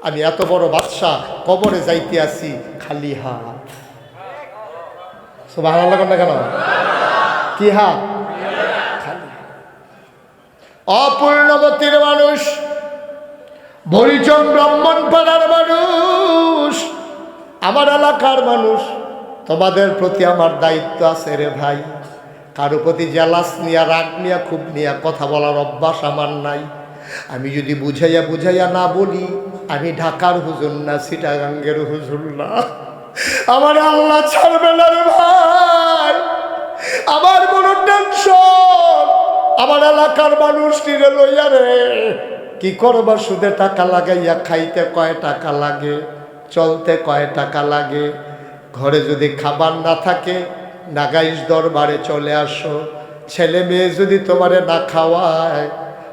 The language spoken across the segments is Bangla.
আমি এত বড় বাদশা কবরে যাইতে আসি খালি হাত। সুবহানাল্লাহ না কেন? কি হাত? খালি। অপূর্ণবতীর মানুষ, বরিচং ব্রাহ্মণপাড়ার মানুষ, আমার এলাকার মানুষ, তোমাদের প্রতি আমার দায়িত্ব আছে রে ভাই। কারো প্রতি জেলাস নিয়া, রাগ নিয়া, খুব নিয়া কথা বলার অভ্যাস আমার নাই। আমি যদি বুঝাইয়া বুঝাইয়া না বলি, আমি ঢাকার হুজুর না, চিটাগাঙ্গের হুজুর না। আমার আল্লাহ ছাড়বে না রে ভাই। আমার বড় টেনশন, আমার এলাকার মানুষ নিরে লইয়া রে। কি করবা? সুদে টাকা লাগাইয়া খাইতে কয় টাকা লাগে, চলতে কয় টাকা লাগে। ঘরে যদি খাবার না থাকে, নাগাইশ দরবারে চলে আসো। ছেলে মেয়ে যদি তোমারে না খাওয়ায়,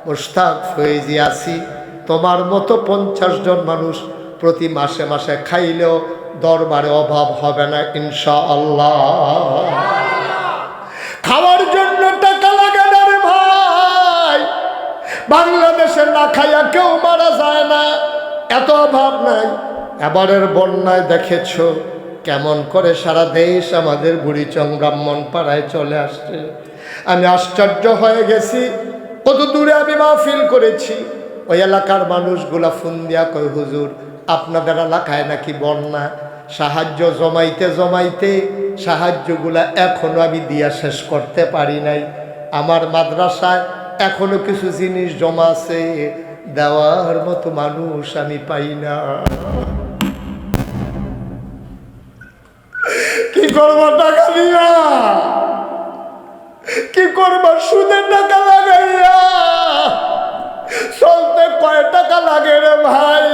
মুস্তাক ফয়েজি আসি, তোমার মতো 50 জন মানুষ প্রতি মাসে মাসে খাইলেও দরবারে অভাব হবে না ইনশাআল্লাহ। খাওয়ার জন্য টাকা লাগে না রে ভাই। বাংলাদেশে না খাইয়া কেউ মারা যায় না, এত অভাব নাই। এবারের বন্যায় দেখেছো কেমন করে সারা দেশ আমাদের বুড়িচং ব্রাহ্মণপাড়ায় চলে আসছে। আমি আশ্চর্য হয়ে গেছি। কত দূরে আমি মাহফিল করেছি, ওই এলাকার মানুষগুলা ফোন দিয়া কয়, হুজুর আপনাদের এলাকায় নাকি বন্যা। সাহায্য জমাইতে জমাইতে সাহায্যগুলা এখনো আমি দিয়া শেষ করতে পারি নাই। আমার মাদ্রাসায় এখনো কিছু জিনিস জমা আছে, দেওয়ার মতো মানুষ আমি পাই না। কি করবো টাকা দিয়া? কি করবো সুদের টাকা লাগাইয়া? চলতে কয় টাকা লাগে রে ভাই?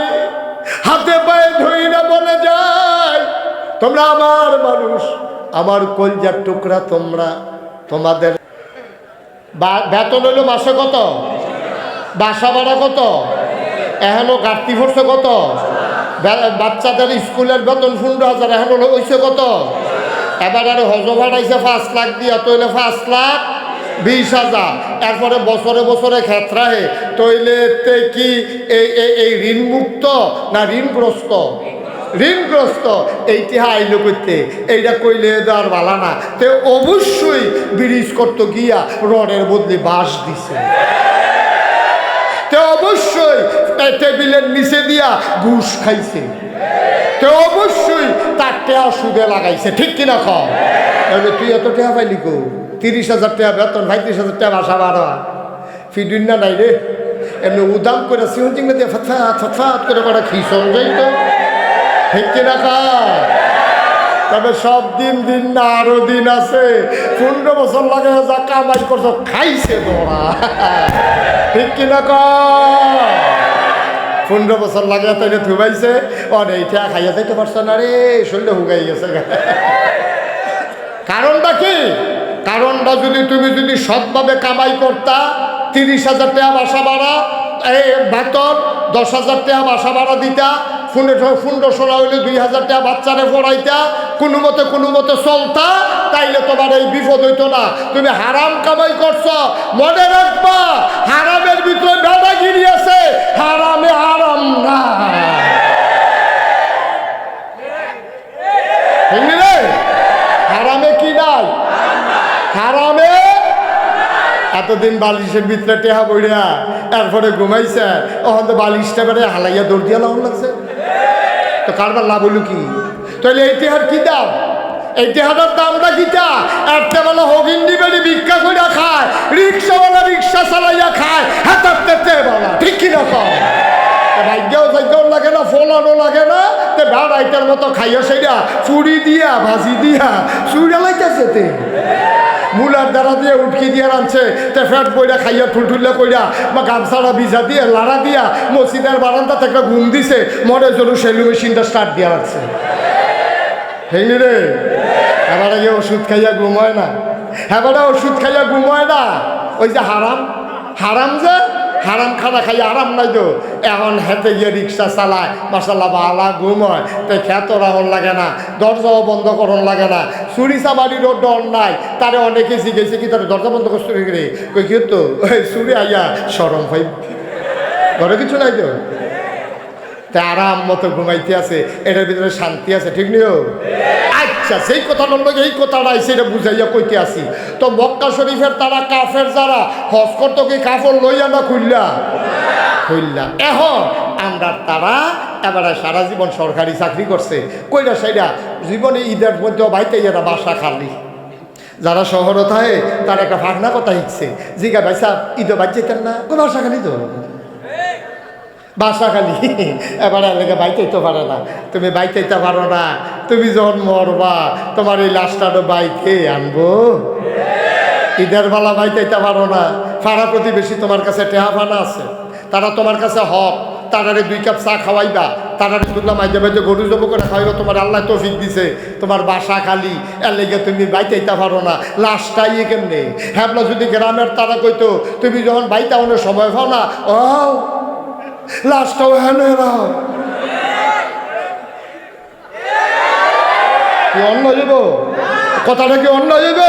হাতে পায়ে ধইরা বলে যায়, তোমরা আমার মানুষ, আমার কলজার টুকরা। তোমরা, তোমাদের বেতন হইল মাসে কত? বাসা ভাড়া কত? এখনো ঘাটতি পড়ছে কত? বাচ্চাদের স্কুলের বেতন 15,000, এখন হইছে কত? এবার আরে হজ ভাড়াইছে 5 লাখ দিয়া, তৈলে 5,20,000। এরপরে বছরে বছরে ক্ষেত্রাহে তৈলে কি এই ঋণমুক্ত না ঋণগ্রস্ত? ঋণগ্রস্ত। এইটি আইলো করতে, এইটা কইলে আর বালা না। তে অবশ্যই ব্রিজ করতে গিয়া রডের বদলে বাঁশ দিছে। তে অবশ্যই টেবিলের নিচে দিয়া ঘুষ খাইছে। তে অবশ্যই তার টেয়া সুদে লাগাইছে। ঠিক কিনা কম? তুই এত টেয়া পাইলি কো? 30,000 টাকা বেতন, 35,000 টাকা বাসা ভাড়া, ফিডুন না নাই রে। এমনি উদাম করে সিহন চিংড়া দিয়ে ফটফাট ফটফাট করে কটা খিসন যাই তো। ঠিক কিনা কম? তবে সব দিন দিন না, আরো দিন আছে। 15 বছর লাগে যা কামাই করছো খাইছে তোরা। ঠিক কিনা কম? 15 বছর লাগে তাইলে থুবাইছে, এইটা খাইয়া যাইতে পারছো না রে, শরীরটা হুগাই গেছে। কারণটা কি? কারণটা তুমি যদি সৎভাবে কামাই করতা, 30,000 টাকা বাসা ভাড়া, বেতন 10,000 টাকা বাসা ভাড়া দিতা, ফুন্ড সোনা হইলে 2,000 টাকা বাচ্চারে পড়াইতা, কোনো মতে চলতা, তাইলে তোমার এই বিপদ হইতো না। তুমি হারাম কামাই করছো, মনে রাখবা হারামের ভিতরে দাদাগিরি আছে, হারামে আরাম না। হারামে কি নাই? হারামে এতদিন বালিশের ভিতরে টেহা বইরা এরপরে ঘুমাইছে, ওখান তো বালিশটা বেড়ে হালাইয়া দৌড় দিয়া লাউন লাগছে। তো কারবার লাভ হইল কি? তাহলে এই টেহার কি দাম? এই টেহাটার দামটা কিটা? একটা বেলা হগিন্দি বেড়ে ভিক্ষা করে খায়, রিক্সাওয়ালা রিক্সা চালাইয়া খায়, হাতাতে বেলা। ঠিক কিনা কম? ভাগ্যও লাগে না, ফলানো লাগে না, তে ভাড়াইটার মতো খাইয়া সেইটা চুরি দিয়া ভাজি দিয়া চুড়া লাইতেছে। তে মুলার দ্বারা দিয়ে উটকি দিয়ে আনছে, তে ফ্যাট বইরা খাইয়া ঠুলঠুল্লা কইরা বা গামছাড়া ভিজা দিয়ে লাড়া দিয়া মসজিদের বারান্দা থেকে ঘুম দিছে, মনে জরুর সেলু মেশিনটা স্টার্ট দিয়া রাখছে। হেইনি রে, এবারে গিয়ে ওষুধ খাইয়া ঘুমায় না, এবারে ওষুধ খাইয়া ঘুমায় না। ওই যে হারাম, হারাম যে হারাম খানা খাইয়া আরাম নাই তো। এখন হেঁটে গিয়ে রিক্সা চালায়, মাসাল্লাহ বালা ঘুম হয়, তাই খ্যাত রাহন লাগে না, দরজাও বন্ধ করন লাগে না, চুরি চাবারিরও ডর নাই। তারে অনেকে জিজ্ঞেসে কি তার দরজা বন্ধ করতে রে? কই কি তো চুরি আইয়া সরম ভাই, ঘরে কিছু নাই তো। তা আরাম মতো ঘুমাইতে আছে, এটার ভিতরে শান্তি আছে, ঠিক নিও? আচ্ছা, সেই কথাটা এই কথাটাই সেটা বুঝাইয়া কইতে আসি। তো মক্কা শরীফের তারা কাফের যারা হজ করতো কি কাপড় লইয়া না খুললা? খুললা। এখন আমরা তারা এবারে সারা জীবন সরকারি চাকরি করছে, কইরা সেইটা জীবনে ঈদের মধ্যে বাইতে এরা বাসা খালি। যারা শহরে থাকে তারা একটা ভাগনা কথা শিখছে, জিগা ভাই সাহ ঈদও বাদ যেতেন না, কোন বাসা খালি তো বাসা খালি। এবার এলাকা বাইতেইতে পারে না, তুমি বাইতেইতে পারো না, তুমি যখন মরবা তোমার এই লাশটারও বাইতে আনবো। ঈদের বেলা বাইতেইতে পারো না, পাড়া প্রতিবেশী তোমার কাছে টেহা ফানা আছে, তারা তোমার কাছে হক, তারারে 2 কাপ চা খাওয়াইবা, তারারে দুল্লা মাইজে মাইজে গরু জব করে খাওয়াইবা, তোমার আল্লাহ তৌফিক দিছে, তোমার বাসা খালি, এর লেগে তুমি বাইতেইতে পারো না। লাশটাই কেমনে হ্যাবলা যদি গ্রামের তারা কইতো তুমি যখন বাইতে অনেক সময় পাও না, ও লাশটাও হেন এরাও কি অন্য যাইব? কথাটা কি অন্য যাইব?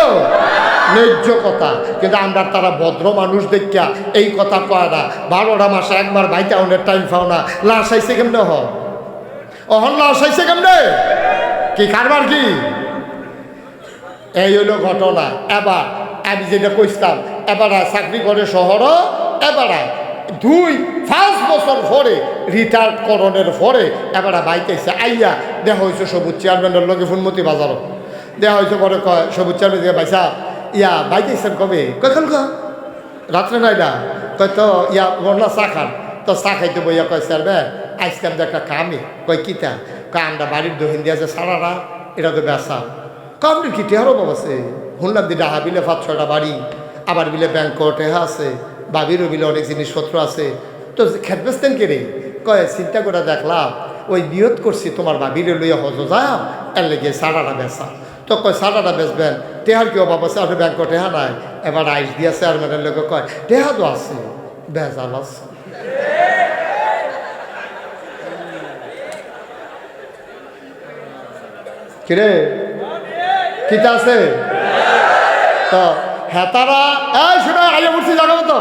ন্যায্য কথা। কিন্তু আমরা তারা ভদ্র মানুষ দেখিয়া এই কথা কয় না। 12টা মাসে একবার বাইতে অনেক টাইম পাও না, লাশ আইসে কেমনে অহন লাশ আইসে কেমনে? কি কারবার কি? এই হইল ঘটনা। এবার আমি যেটা কইতাম, এবার চাকরি করে শহরও, এবার 2-5 বছর পরে রিটায়ার্ড করণের পরে এবার বাইতেছে আইয়া দেখা হয়েছে সবুজ চেয়ারম্যানের লগে ফুলমতি বাজারও দেওয়া হয়েছে। পরে কয় সবুজ চেয়ারম্যান দিকে বাইসা ইয়া বাইতেছেন কবে? কখন রাত্রে নাই না, কয় তো ইয়া বললা চা খান, তো চা খাইতে বইয়া কয় চেয়ারম্যান আজকে আমাদের একটা কামে। কয় কিতা? কয় আমরা বাড়ির দহিন দিয়ে আছে সারারা, এটা তো বেসা। কমনি কি টেহারও বাবাছে শুনলাম দি ডাহা বিলে 5-6টা বাড়ি, আবার বিলে ব্যাংক টেহা আছে, বাবিরও বিলে অনেক জিনিসপত্র আছে, তো খেত বেচতেন কে রে? কয় চিন্তা করে দেখলাম ওই নিয়ত করছি তোমার বাবিরে লইয়া হজ যাও, এর লেগে সারাটা বেচা। তো কয় সারাটা বেচবেন, টেহার কি অভাব আছে? আপনি ব্যাংক টেহা নাই। এবার আইস দিয়া চেয়ারম্যানের লোকে কয় টেহা তো আছে, বেজাল আছে। কিরে কিতা আছে? তো হেতারা এই শোনা আইয়া বলছি জানো তো,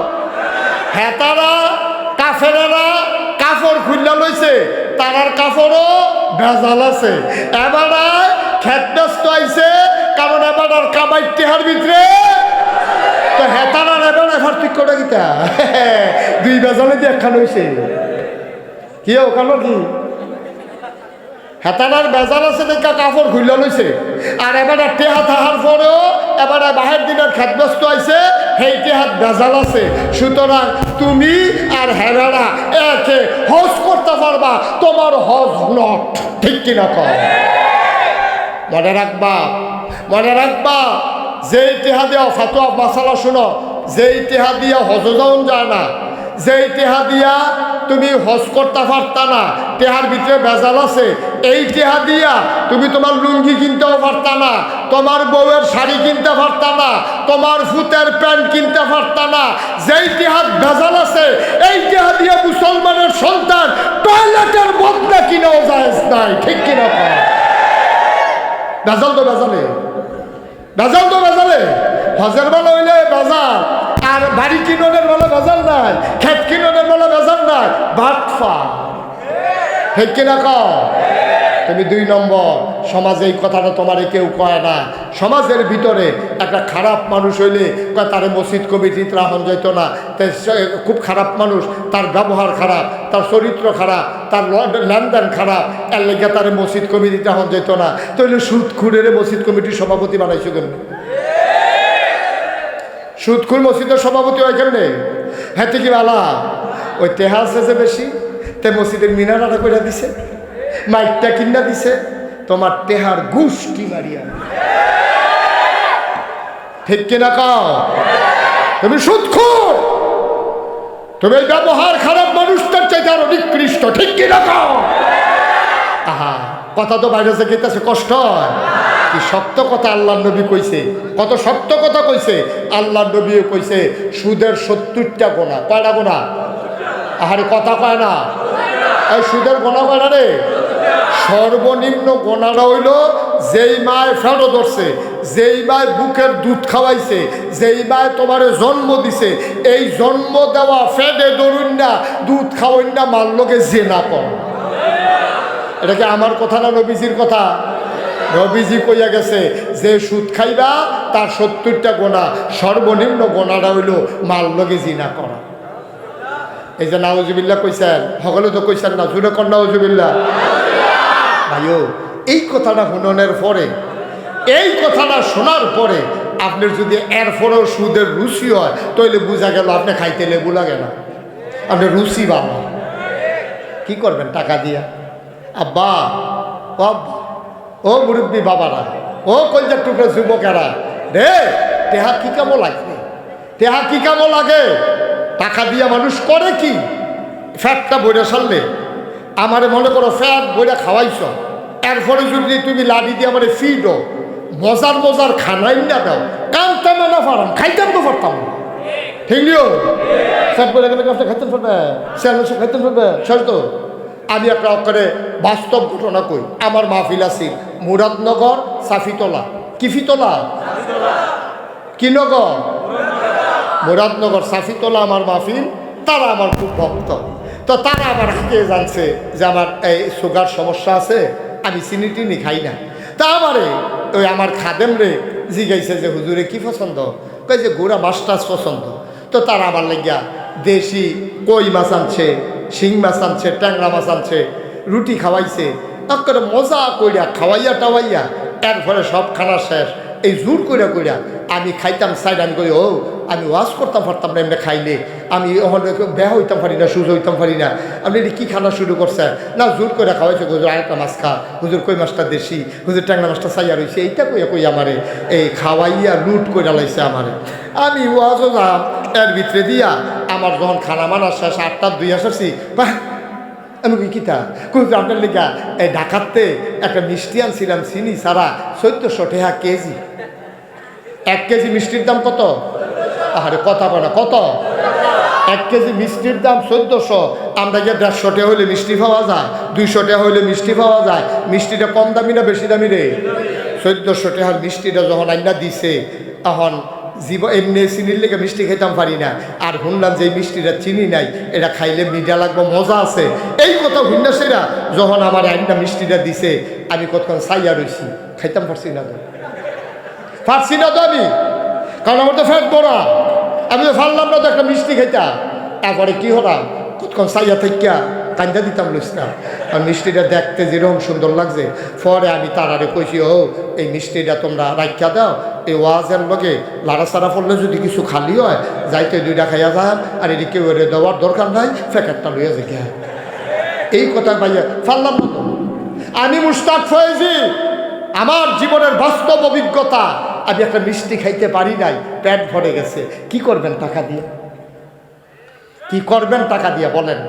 হেতারা কাফেরেরা কাপড় খুললা লইছে, তারার কাপড়ও ভেজাল আছে। এবার খেত ব্যস্ত আইছে, কারণ এবার কামাই টেহার ভিতরে তো হেতারার এবার এবার ঠিক করে কিতা 2 ভেজালে দিয়ে একখান হয়েছে। কি ওখানে কি হেতানার বেজাল আছে দেখা কাপড় খুললা লইছে, আর এবার টেহা থাহার পরেও এবার বাহের দিনের খেতব্যস্ত আইছে, সেই টেহাত বেজাল আছে। সুতরাং তুমি আর হেরারা একে হজ করতে পারবা, তোমার হজ নট, ঠিক কিনা কর? মনে রাখবা, মনে রাখবা, যেই টেহা দিয়া ফাতুয়া মাসালা শুনো, যেই টেহা দিয়া হজ যাওন যায় না, যেই টেহা দিয়া তুমি হজ করতে পারতা না, টেহার ভিতরে ভেজাল আছে। এই টেহা দিয়া তুমি তোমার লুঙ্গি কিনতেও পারতা না, তোমার বউয়ের শাড়ি কিনতে পারতা না, তোমার ফুতের প্যান্ট কিনতে পারতা না। যেই টেহার ভেজাল আছে, এই টেহা দিয়া মুসলমানের সন্তান টয়লেটের বদনা কিনেও যায় নাই, ঠিক কিনা? ভেজাল তো ভেজালে, ভেজাল তো ভেজালে। হজের বেলা হইলে ভেজাল, আর বাড়ি কিনোনের বেলা ভেজাল নাই, খেত কিনোনের বেলা ভেজাল নাই, বাটফা, ঠিক কিনা কও? তুমি 2 নম্বর সমাজে এই কথাটা তোমারে কেউ কয় না। সমাজের ভিতরে একটা খারাপ মানুষ হইলে কয় তারে মসজিদ কমিটিতে রাখুন যাইতো না, খুব খারাপ মানুষ, তার ব্যবহার খারাপ, তার চরিত্র খারাপ, তার লেনদেন খারাপ, এর লেগে তারে মসজিদ কমিটিতে রাখুন যাইতো না। তাহলে সুদখুরের মসজিদ কমিটির সভাপতি বানাইছো কেন? সুদখুর মসজিদের সভাপতি হয় কেমনে? হ্যাঁ কি বালা ওই টেহা আছে যে বেশি, তে মসজিদের মিনারাটা করে দিছে, মাইকটা কিনা দিছে, তোমার টেহার গুষ্টি মারিয়া, ঠিক কিনা কও? তুমি সুদখোর, তুমি ব্যবহার খারাপ মানুষটার চাইতে আরো নিকৃষ্ট, ঠিক কিনা কও? আহা, কথা তো বাইরে যে গেতেছে, কষ্ট হয়। কি শক্ত কথা আল্লাহর নবী কইছে, কত শক্ত কথা কইছে আল্লাহর নবীও কইছে, সুদের 70টা গোনা। কয়টা গোনা? আহারে কথা কয় না, এই সুদের গোনা কয়টা রে? সর্বনিম্ন গোনাটা হইল যেই মায় ফেরো ধরছে, যেই মায় বুকের দুধ খাওয়াইছে, যেই মায় তোমার জন্ম দিছে, এই জন্ম দেওয়া ফেডে ধরুন না, দুধ খাওয়াইন না, মার লোকে জেনা কর। এটা কি আমার কথা না নবীজির কথা? নবীজি কইয়া গেছে যে সুদ খাইবা তার 70টা গোনা, সর্বনিম্ন গোনাটা হইল মাল লগে জিনা করা। এই যে নাউজুবিল্লাহ কইছেন, সকলে তো কইছেন না, জুড়ে কর নাউজুবিল্লাহ। ভাইও এই কথাটা শুনানোর পরে, এই কথাটা শোনার পরে আপনার যদি এরপরেও সুদের রুচি হয় তাহলে বোঝা গেল আপনি খাইতে লেবু লাগে না, আপনি রুচি বাবা। কি করবেন টাকা দিয়া? আব্বা ও আব্বা, ও মুরব্বী বাবারা, ও কলজার টুকরো যুবকেরা রে, টেহা কি কামো লাগে? টেহা কি কামো লাগে? টাকা দিয়া মানুষ করে কি? ফ্যাটটা বইরা সারলে আমারে মনে করো ফ্যাট বইরা খাওয়াইছ, এরপরে যদি তুমি লাঠি দিয়ে আমার ফিডো মজার মজার খানাই না দাও, কানতাম না পারাম, খাইতাম তো পারতাম না। ঠিক নিও ফ্যাট বইরা গেলে কাজটা খাইতে পারবে, সে খাইতে পারবে সর তো। আমি একটা করে বাস্তব ঘটনা কই। আমার মাহফিল আছে মুরাদনগর সাফিতলা, কিফিতলা কি নগর? মুরাদনগর সাফিতলা আমার মাহফিল। তারা আমার খুব ভক্ত, তো তারা আমার আগে জানছে যে আমার এই সুগার সমস্যা আছে, আমি চিনি টিনি খাই না। তা আমারে ওই আমার খাদেম রে জিগাইছে যে হুজুরে কি পছন্দ? কই যে গোড়া মাছ টাছ পছন্দ। তো তারা আমার লাগিয়া দেশি কই মাছ আনছে, শিং মাছ আনছে, ট্যাংরা মাছ আনছে, রুটি খাওয়াইছে, করে মজা কইরা খাওয়াইয়া টাওয়াইয়া। এরপরে সব খানা শেষ, এই জোর কইরা কইরা আমি খাইতাম সাইড। আমি কই ও আমি ওয়াশ করতাম পারতাম না এমনি খাইলে, আমি বেহা হইতাম পারি না, সুজ হইতাম পারি না। আপনি কি খানা শুরু করছে? না জোর করে খাওয়াইছে, হুজুর আরেকটা মাছ খা, হুজুর কই মাছটা দেশি, হুজুর ট্যাংরা মাছটা চাইয়া রয়েছে। এইটা কইয়া কই আমারে এই খাওয়াইয়া লুট কইরা লাইছে আমারে। আমি ওয়াজও যাম এর ভিতরে দিয়া আমার যখন খানা মানা শেষ 8টার 2 আসছি, বাহ আমি কই কিতা কই আপনার লেগা এই ঢাকাতে একটা মিষ্টি আনছিলাম চিনি ছাড়া 1400 টাকা কেজি। 1 কেজি মিষ্টির দাম কত? আরে কথা কয় না, কত? 1 কেজি মিষ্টির দাম 1400। আমরা গিয়ে 150 টাকা হইলে মিষ্টি পাওয়া যায়, 200 টাকা হইলে মিষ্টি পাওয়া যায়। মিষ্টিটা কম দামি না বেশি দামি রে? 1400 টাকার মিষ্টিটা যখন আইনা দিছে, তখন এমনি চিনির লেগে মিষ্টি খেতাম পারি না। আর শুনলাম যে এই মিষ্টিটা চিনি নাই, এটা খাইলে মিঠা লাগবে, মজা আছে। এই কথা হুন্ডাসেরা যখন আমার আইনটা মিষ্টিটা দিছে, আমি কতক্ষণ চাইয়া রয়েছি, খাইতাম পারছি না তো, পারছি না তো আমি, কারণ আমার তো ফ্যাট বড়া। আমি তো পারলাম না তো একটা মিষ্টি খাইতাম। তারপরে কি হলাম, কতক্ষণ চাইয়া থাকিয়া কান্দা দিতাম লইছিলাম। আর মিষ্টিটা দেখতে যেরকম সুন্দর লাগছে, পরে আমি তারারে কইছি ও এই মিষ্টিটা তোমরা রাখিয়া দাও, এই ওয়াজের লগে লাড়াচাড়া পড়লে যদি কিছু খালি হয় যাইতে 2টা খাইয়া যান, আর এটি কেউ এর দেওয়ার দরকার নাই, প্যাকেটটা লইয়া যে গিয়া। এই কথা ভাইয়া পারলাম না তো। আমি মুশতাক ফয়েজি, আমার জীবনের বাস্তব অভিজ্ঞতা, আমি একটা মিষ্টি খাইতে পারি নাই, পেট ভরে গেছে। কি করবেন টাকা দিয়ে? কি করবেন টাকা দিয়ে বলেন?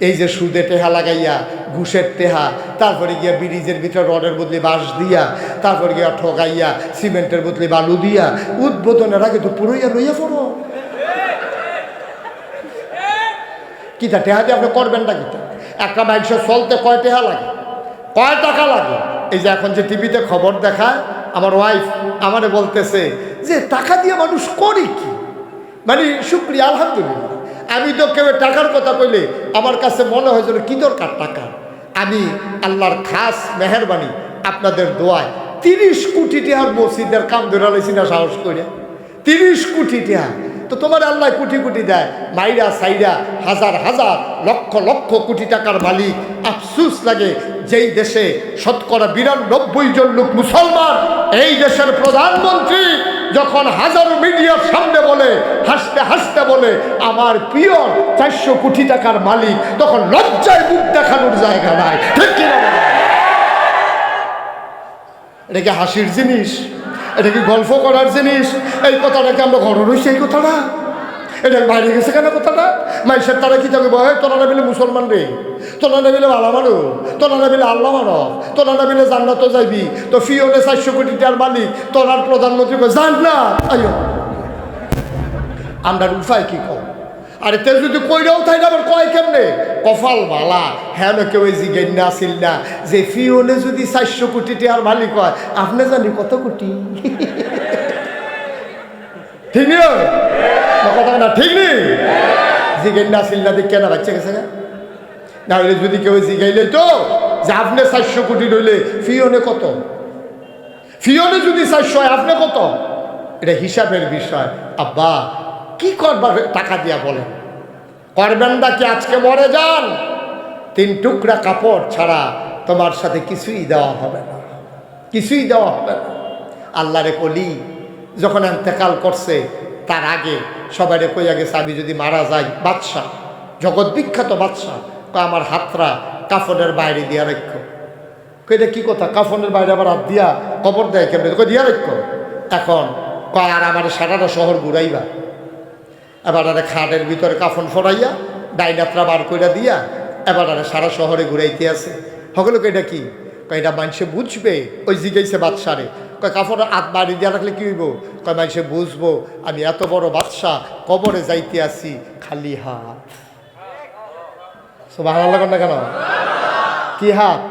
এই যে সুদে টেহা লাগাইয়া, ঘুষের টেহা, তারপরে গিয়া ব্রিজের ভিতরে রডের বদলে বাঁশ দিয়া, তারপরে গিয়া ঠকাইয়া সিমেন্টের বদলে বালু দিয়া, উদ্বোধনের আগে তো পুরোইয়া লইয়া পড়ো। কিতা টেহা দিয়ে আপনি করবেন না? কিতা একটা মানুষের চলতে কয় টেহা লাগে, কয় টাকা লাগে? এই যে এখন যে টিভিতে খবর দেখায়, আমার ওয়াইফ আমারে বলতেছে যে টাকা দিয়ে মানুষ করে কি? মানে শুক্রিয়া আলহামদুলিল্লাহ। আমি তো কেউ টাকার কথা কইলে আমার কাছে মনে হয় যেন কি দরকার টাকা। আমি আল্লাহর খাস মেহেরবানি, আপনাদের দোয়ায় 30 কোটি টাকার মসজিদের কাম ধরে লাইছি না সাহস করে। 30 কোটি টাকা তো তোমার আল্লাহ কোটি কোটি দেয়, মাইরা সাইরা হাজার হাজার লক্ষ লক্ষ কোটি টাকার মালিক। আফসুস লাগে যেই দেশে শতকরা 92 জন লোক মুসলমান, এই দেশের প্রধানমন্ত্রী যখন হাজারো মিডিয়ার সামনে বলে, হাসতে হাসতে বলে আমার প্রিয় 400 কোটি টাকার মালিক, তখন লজ্জায় মুখ দেখানোর জায়গা নাই। ঠিক কিনা? এটা কি হাসির জিনিস? এটা কি গল্প করার জিনিস? এই কথাটাকে আমরা ঘরে রয়েছি, এই কথাটা এটা বাইরে গেছে কেন কথাটা? মাইসের তারা কি থাকবে, তোরা না মিলে মুসলমান রে, তোরা না মিলে ভালো মানো, তোরা না মিলে আল্লাহ মানো, তোরা না মিলে জান্নাত যাইবি। তো ফিওনে 400 কোটি টাকার মালিক, তোরার প্রধানমন্ত্রী জান্নাত। আইও আমরা উপায় কি কম? আরে তে যদি কইরাও তাই না আবার কয় কেমনে? কপাল ভালা হ্যাঁ না, কেউ জিজ্ঞেস না আসিল না যে ফিওনে যদি 400 কোটি টাকার মালিক হয়, আপনি জানি কত কোটি? ঠিক নেই কথা না? ঠিক নেই? জিজ্ঞেস না আসিল না, দেখে না বাচ্চা গেছে না? হলে যদি কেউ জিজ্ঞাইলে তো যে আপনি 400 কোটি রইলে ফিওনে কত, ফিওনে যদি 400 হয় আপনি কত, এটা হিসাবের বিষয়। আব্বা কি করবার টাকা দিয়া বলেন, করবেন না কি আজকে মরে যান, 3 টুকরা কাপড় ছাড়া তোমার সাথে কিছুই দেওয়া হবে না, কিছুই দেওয়া হবে না। আল্লাহরে কলি যখন ইন্তেকাল করছে তার আগে সবাই কইয়া গেছে আমি যদি মারা যাই, বাদশাহ, জগৎ বিখ্যাত বাদশাহ, আমার হাতরা কাফনের বাইরে দিয়া রাখো। এটা কি কথা, কাফনের বাইরে আবার হাত দিয়া কবর দেয় কেমন, দিয়া রাখো। এখন কয় আর আমার সারাটা শহর ঘুরাইবা, এবার আরে খাটের ভিতরে কাফন ফরাইয়া ডাইনাত্রা বার কইরা দিয়া এবার আরে সারা শহরে ঘুরাইতে আছে। সকলকে এটা কি কয়, এটা মানুষে বুঝবে। ওই জিগাইছে বাদশারে, কয় কাফনের হাত বাড়ি দিয়া রাখলে কি হইব, কয় মানুষে বুঝবো আমি এত বড় বাদশাহ কবরে যাইতে আসি খালি হাত। সুবহানাল্লাহ না কেন, কি হাত,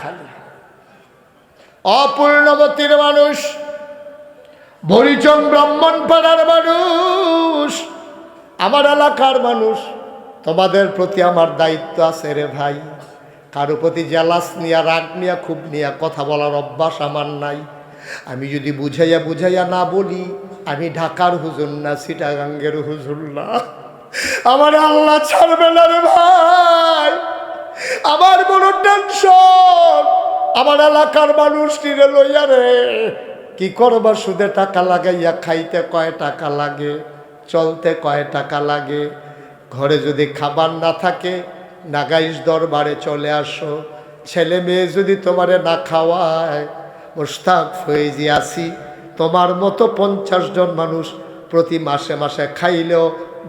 খালি। অপূর্ণবতীর মানুষ, বরিচং ব্রাহ্মণপাড়ার মানুষ, আমার এলাকার মানুষ, তোমাদের প্রতি আমার দায়িত্ব আছে রে ভাই। কারো প্রতি জেলাস নিয়া, রাগ নিয়া, খুব নিয়া কথা বলার অভ্যাস আমার নাই। আমি যদি বুঝাইয়া বুঝাইয়া না বলি, আমি ঢাকার হুজুর না, চিটাগাঙ্গের হুজুর না, আমার আল্লাহ ছাড়বে না রে ভাই। আমার বড় টেনশন, আমার এলাকার মানুষ নিরে লইয়া রে কি করবা, সুদে টাকা লাগাইয়া খাইতে কয় টাকা লাগে, চলতে কয় টাকা লাগে। ঘরে যদি খাবার না থাকে নাগাইশ দরবারে চলে আসো, ছেলে মেয়ে যদি তোমারে না খাওয়ায়, মুস্তাক ফয়েজি আসি তোমার মতো 50 জন মানুষ প্রতি মাসে মাসে খাইলেও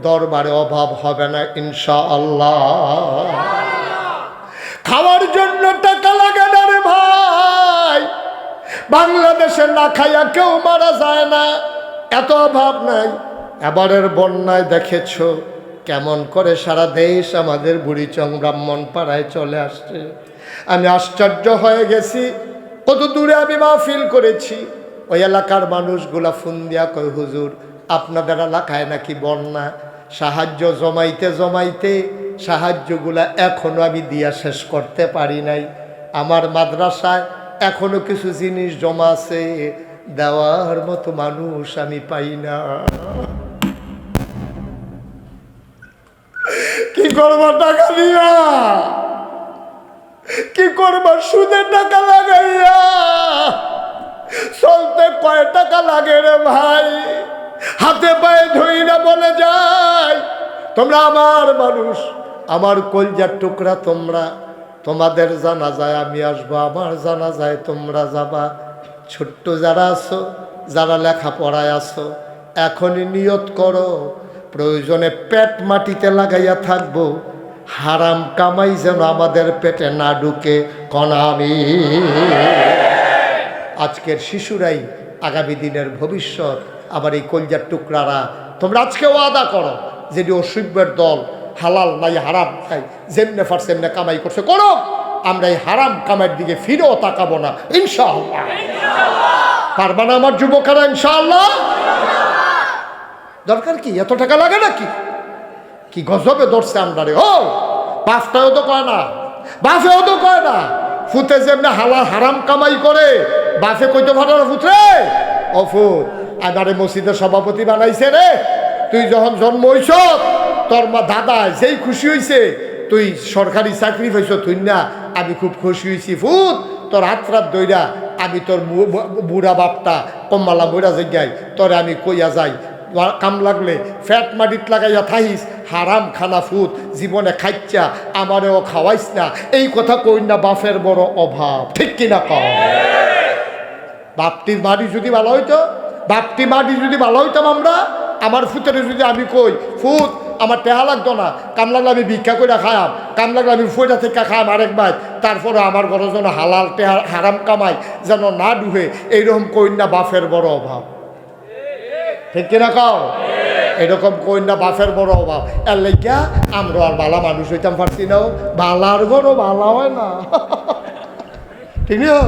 দরবারে অভাব হবে না ইনশাআল্লাহ। খাওয়ার জন্য টাকা লাগে না রে ভাই। বাংলাদেশে না খাইয়া কেউ মারা যায় না, এত অভাব নাই। এবারের বন্যায় দেখেছ কেমন করে সারা দেশ আমাদের বুড়িচং ব্রাহ্মণপাড়ায় চলে আসছে। আমি আশ্চর্য হয়ে গেছি, কত দূরে আমি মাহফিল করেছি। ওই এলাকার মানুষগুলা ফোন দিয়া কয়, হুজুর আপনাদের এলাকায় নাকি বন্যা। সাহায্য জমাইতে জমাইতে সাহায্যগুলা এখনো আমি দিয়া শেষ করতে পারি নাই। আমার মাদ্রাসায় এখনো কিছু জিনিস জমা আছে, দেওয়ার মতো মানুষ আমি পাই না। কি করবো টাকা দিয়া, কি করবো সুদের টাকা লাগাইয়া, চলতে কয় টাকা লাগে রে ভাই। হাতে পায়ে ধইরা বলে যায়, তোমরা আমার মানুষ, আমার কলজার টুকরা, তোমরা, তোমাদের জানা যায় আমি আসবো, আমার জানা যায় তোমরা যাবা। ছোট্ট যারা আছো, যারা লেখাপড়ায় আছো, এখনই নিয়ত করো প্রয়োজনে পেট মাটিতে লাগাইয়া থাকবো, হারাম কামাই যেন আমাদের পেটে না ঢুকে কনামি। আজকের শিশুরাই আগামী দিনের ভবিষ্যৎ। আবার এই কলজার টুকরারা, তোমরা আজকে ওয়াদা করো যেটি অসভ্যের দল হালাল নাই হারাম খাই, যেমনে ফারছে এমনি কামাই করছে করো, আমরা এই হারাম কামাইয়ের দিকে ফিরেও তাকাবো না ইনশাআল্লাহ। পারবা না আমার যুবকেরা ইনশাআল্লাহ? দরকার কি, এত টাকা লাগে নাকি? কি গজবে ধরছে আমরা রে। ও বাপটাও তো কয় না, বাপেও তো কয় না, ফুতে যেমনি হালাল হারাম কামাই করে বাপে কইতে পারে না ফুতরে, ও ফুত আমারে মসজিদের সভাপতি বানাইছে রে, তুই যখন জন্ম হইছ তোর মা দাদা যেই খুশি হয়েছে তুই সরকারি চাকরি পাইছ, তুই না আমি খুব খুশি হয়েছি ফুত, তোর হাত রাত দইরা আমি তোর বুড়া বাপটা কম্মালা বইরা জায়গায় তোরে আমি কইয়া যাই, কাম লাগলে ফ্যাট মাটিত লাগাইয়া থাইস, হারাম খানা ফুত জীবনে খাইচ্ছা আমারেও খাওয়াইস না, এই কথা কই না। বাপের বড় অভাব, ঠিক কিনা কও? বাপটির মাটি যদি ভালো হইতো, বাপটি মাটি যদি ভালো হইতাম আমরা, আমার ফুতের যদি আমি কই ফুত আমার টেহা লাগতো না, কাম লাগলে আমি ভিক্ষা করে খায়াম, কাম লাগলে আমি ফুটা থেকে খায়াম আরেকবার, তারপরে আমার ঘরে যেন হালাল টেহা হারাম কামাই যেন না ডুবে, এইরকম কই না। বাপের বড় অভাব, ঠিক কিনা কও? এরকম কই না, বাপের বড় অভাব। এর লেগা আমরা আর বালা মানুষ হইতাম পারছি না, বালার গরো বালা হয় না, ঠিক না?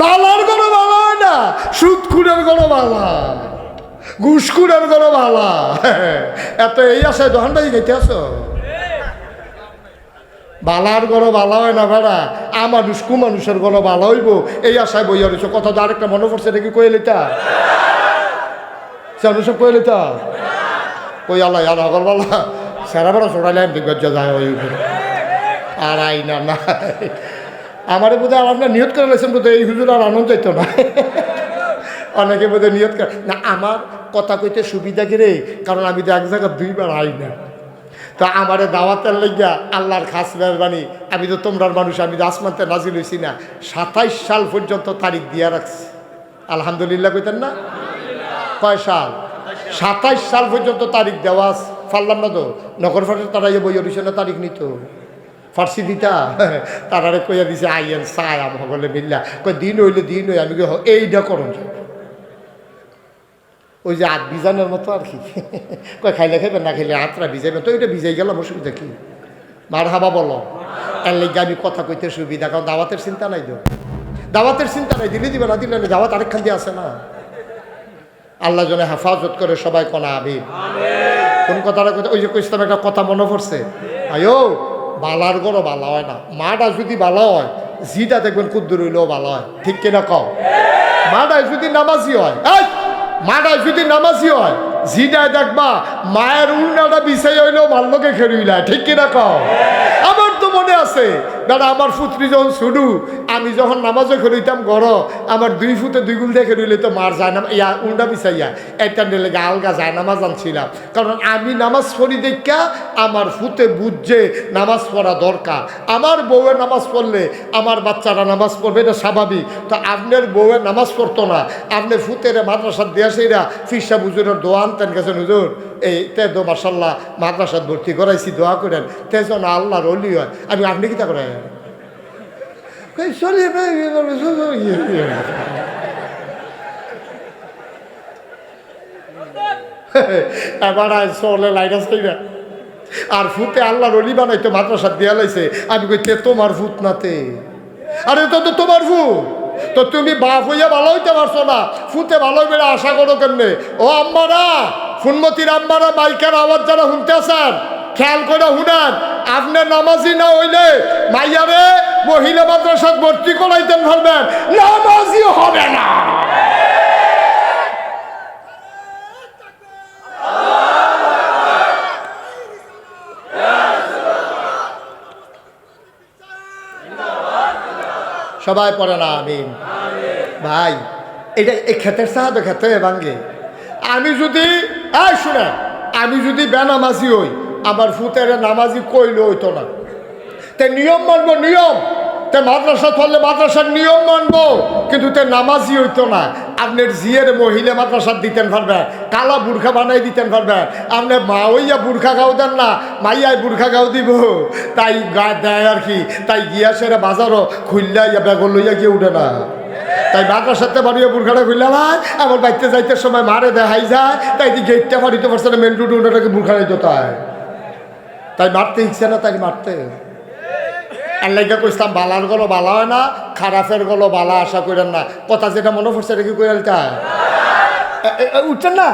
বালার গরো বালা হয় না, সুদখুরের গরো বালা, ঘুষখুরের গরো বালা। এত এই আছে দোকান বাজি খাইতে আছো, বালার গড় বালা হয় না ভাড়া মানুষ মানুষের গড় বালা হইব এই আশায় বইয়া রয়েছে কথা তো আরেকটা মনে পড়ছে নাকি কইলিতা সব কইলিতা কই আল্লাহ আর আগরবালা সারা বেড়া চড়াইলে দিগ্গজ যায় ওই আর আই না না আমারে বোধহয় আপনার নিয়ত করে লেছেন বোধহয় এই হুজুর আর আনন্দ চাইতো না অনেকে বোধহয় নিয়ত করে না আমার কথা কইতে সুবিধা করে কারণ আমি তো এক জায়গায় দুইবার আই না তা আমারে দাওয়াতের লাগিয়া আল্লাহর খাস মেহরবানি আমি তো তোমরার মানুষ আমি তো আসমানতে নাজিল হইছি না 27 সাল পর্যন্ত তারিখ দিয়া রাখছি আলহামদুলিল্লাহ কইতেন না কয় সাল 27 সাল পর্যন্ত তারিখ দেওয়া পারলাম না তো নগর ফাটের তারা বই অডিশনে তারিখ নিত ফার্সি দিতা তারারে কইয়া দিছে আইয়েন চাই আমার বলে মিল্লা কই দিন হইলে দিন হই আমি এইটা করুন ওই যে হাত ভিজানোর মতো আর কি কই খাইলে খাইবে না খাইলে হাতটা ভিজাইবে তো এটা ভিজাই গেলাম অসুবিধা কি মার হাবা বলো এর লেগে আমি কথা কইতে সুবিধা কারণ দাওয়াতের চিন্তা নাই তো দাওয়াতের চিন্তা নাই দিলে দিবে না দিলে না দাওয়াত আরেকখান দিয়ে আসে না আল্লাহ জনে হেফাজত করে সবাই কনা আবির কোন কথাটা কথা ওই যে কইছিলাম একটা কথা মনে পড়ছে আয়ো বালার গড় বালা হয় না মাটা যদি বালা হয় জিটা দেখবেন কুদ্দুর হইলেও বালা হয় ঠিক কিনা কও মাটায় যদি নামাজি হয় মাটায় যদি নামাজি হয় জিটায় দেখবা মায়ের উন্নাটা বিছাই হইলেও ভাল্লোকে খেরুইলা ঠিক কিনা কও আমার তো মনে আছে দাদা আমার পুত্রী যখন শুরু আমি যখন নামাজও খেলইতাম গড় আমার 2 ফুটে 2 গুল দিয়ে খেলইলে তো মার যায় না ইয়া উন্ডা বিছাইয়া একটা লেগে আলগা যায় নামাজ আনছিলাম কারণ আমি নামাজ পড়ি দেখা আমার ফুতে বুঝছে নামাজ পড়া দরকার আমার বউয়ের নামাজ পড়লে আমার বাচ্চারা নামাজ পড়বে এটা স্বাভাবিক তো আপনার বউয়ের নামাজ পড়তো না আপনি ফুতের মাদ্রাসার দিয়ে আসেরা ফিরসা হুজুরের দোয়া আনতেন গেছেন হুজুর এই তে তো মার্শাল্লাহ মাদ্রাসাত ভর্তি করাইছি দোয়া করেন তে যেন আল্লাহর অলি হয় আমি আপনি কিতা করেন এবার চলে লাইট আসতে না আর ফুতে আল্লাহর অলি বানাইতো মাদ্রাসাত দিয়া লাইছে আমি কই তে তোমার ফুত নাতে আরে তো তো তোমার ফুত তো তুমি বাপ হইয়া ভালো হইতে পারছো না ফুতে ভালো বেড়ে আশা করো কেমনে ও আম্মারা ফুনমতির আম্মারা মাইকার আওয়াজ যারা শুনতে আছেন খেয়াল করে শুনেন আপনি নামাজি না হইলে মাইয়ারে মহিলা মাদ্রাসাত ভর্তি করাইতেন পারবেন নামাজি হবে না সবাই পড়ে না আমিন ভাই এটা এই ক্ষেতের সাহায্য খেতে ভাঙ্গে আমি যদি শুনে আমি যদি বেনামাজি হই আমার ফুতের নামাজি কইলে হইতো না তে নিয়ম মানবো নিয়ম তে মাদ্রাসা চললে মাদ্রাসার নিয়ম মানবো কিন্তু তে নামাজি হইতো না আপনার জিয়ের মহিলা মাদ্রাসার দিতেন পারবে কালা বুর্খা বানাই দিতেন পারবে আপনার মা হইয়া বুর্খা গাও দেন না মাইয়াই বুর্খা গাও দিব তাই গা দেয় আর কি তাই গিয়া সেরা বাজারও খুললা ইয়া বেগল লইয়া গিয়ে উঠে না তাই মাদ্রাসাতে বাড়িয়ে বুর্খাটা খুললা ভাই আমার বাইতে যাইতে সময় মারে দেখাই যায় তাই গেটটা বাড়িতে পারছে না মেন রোড ওনাটাকে বুর্খা নিতে তাই মারতে ইচ্ছে না তাই মারতে আল্লাহকে কইতাম বালার গলো বালা হয় না খারাপের গলো বালা আশা করেন না কথা যেটা মনে পড়ছে এটা কি করে উঠছেন না